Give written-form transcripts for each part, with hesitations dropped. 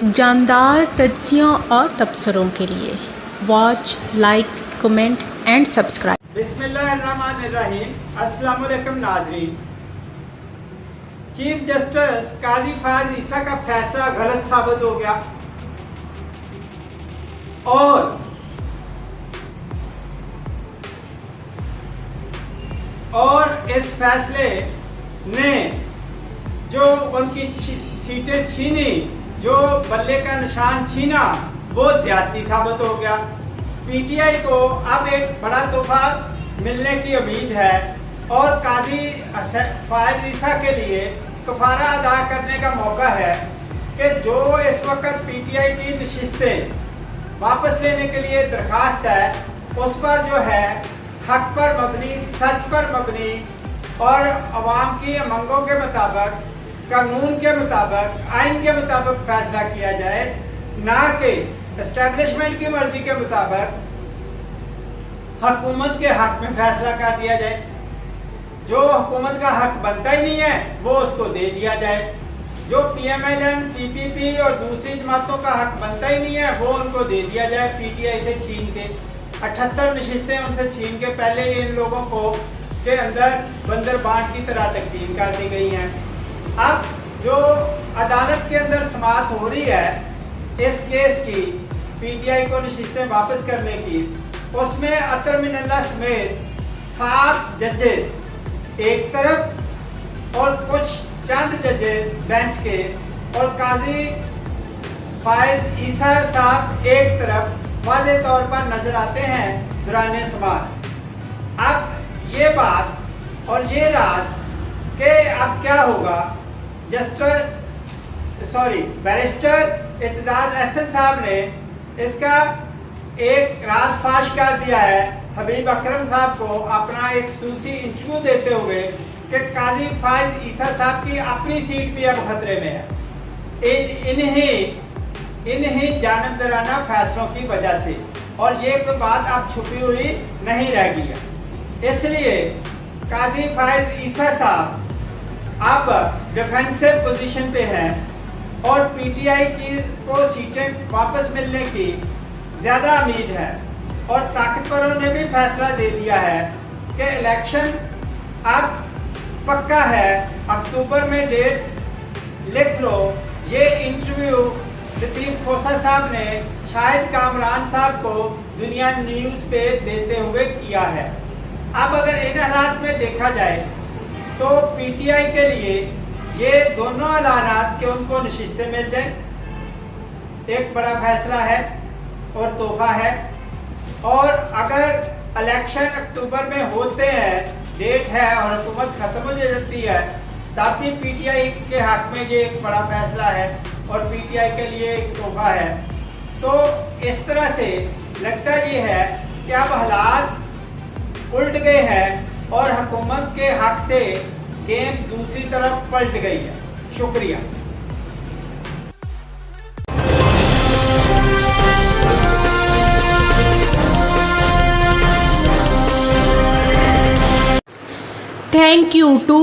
जानदार तज्जियों और तबसरों के लिए watch, like, comment and subscribe. बिस्मिल्लाहिर्रहमानिर्रहीम। अस्सलाम वालेकुम नाज़रीन। चीफ जस्टिस काजी फायज ईसा का फैसला गलत साबित हो गया और इस फैसले ने जो उनकी सीटें छीनी, जो बल्ले का निशान छीना, वो ज्यादती साबित हो गया। पीटीआई को अब एक बड़ा तोहफा मिलने की उम्मीद है और काजी फायज ईसा के लिए कफारा अदा करने का मौका है कि जो इस वक्त पीटीआई की नशिस्तें वापस लेने के लिए दरखास्त है, उस पर जो है हक पर मबनी, सच पर मबनी और अवाम की उमंगों के मुताबिक, कानून के मुताबिक, आइन के मुताबिक फैसला किया जाए, ना कि एस्टेब्लिशमेंट की मर्जी के मुताबिक हुकूमत के हक में फैसला कर दिया जाए। जो हुकूमत का हक बनता ही नहीं है वो उसको दे दिया जाए। जो पीएमएलएन, पीपीपी और दूसरी जमातों का हक बनता ही नहीं है वो उनको दे दिया जाए पीटीआई से छीन के। 78 नशिस्तें उनसे छीन के पहले इन लोगों को के अंदर बंदर बांट की तरह तकसीम कर दी गई हैं। अब जो अदालत के अंदर समाअत हो रही है इस केस की, पीटीआई को नशिस्तें वापस करने की, उसमें अतर मिनल्ला समेत 7 जजेस एक तरफ और कुछ चंद जजेस बेंच के और काजी फायज ईसा साहब एक तरफ वाज़े तौर पर नजर आते हैं दौरान समाअत। अब ये बात और ये राज कि अब क्या होगा, बैरिस्टर एतजाज अहसन साहब ने इसका एक राज फाश कर दिया है हबीब अकरम साहब को अपना एक खसूसी इंटरव्यू देते हुए कि काजी फायज ईसा साहब की अपनी सीट भी अब खतरे में है इन्हीं जानबदाराना फैसलों की वजह से, और ये कोई बात अब छुपी हुई नहीं रह गई है। इसलिए काजी फायज ईसा साहब अब डिफेंसिव पोजीशन पे हैं और पीटीआई को सीटें वापस मिलने की ज़्यादा उम्मीद है। और ताकतवरों ने भी फैसला दे दिया है कि इलेक्शन अब पक्का है, अक्टूबर में डेट लिख लो। ये इंटरव्यू लतीफ़ खोसा साहब ने शाहिद कामरान साहब को दुनिया न्यूज़ पे देते हुए किया है। अब अगर इन हालात में देखा जाए तो पीटीआई के लिए ये दोनों ऐलानात कि उनको नशिस्तें मिल जाए एक बड़ा फैसला है और तोहफा है। और अगर इलेक्शन अक्टूबर में होते हैं, डेट है और हुकूमत ख़त्म हो जाती है, तब भी पीटीआई के हक में ये एक बड़ा फैसला है और पीटीआई के लिए एक तोहफा है। तो इस तरह से लगता ये है कि अब हालात उल्ट गए हैं और हुकूमत के हक से गेम दूसरी तरफ पलट गई है। शुक्रिया। Thank you to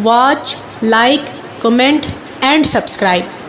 watch, like, comment and subscribe.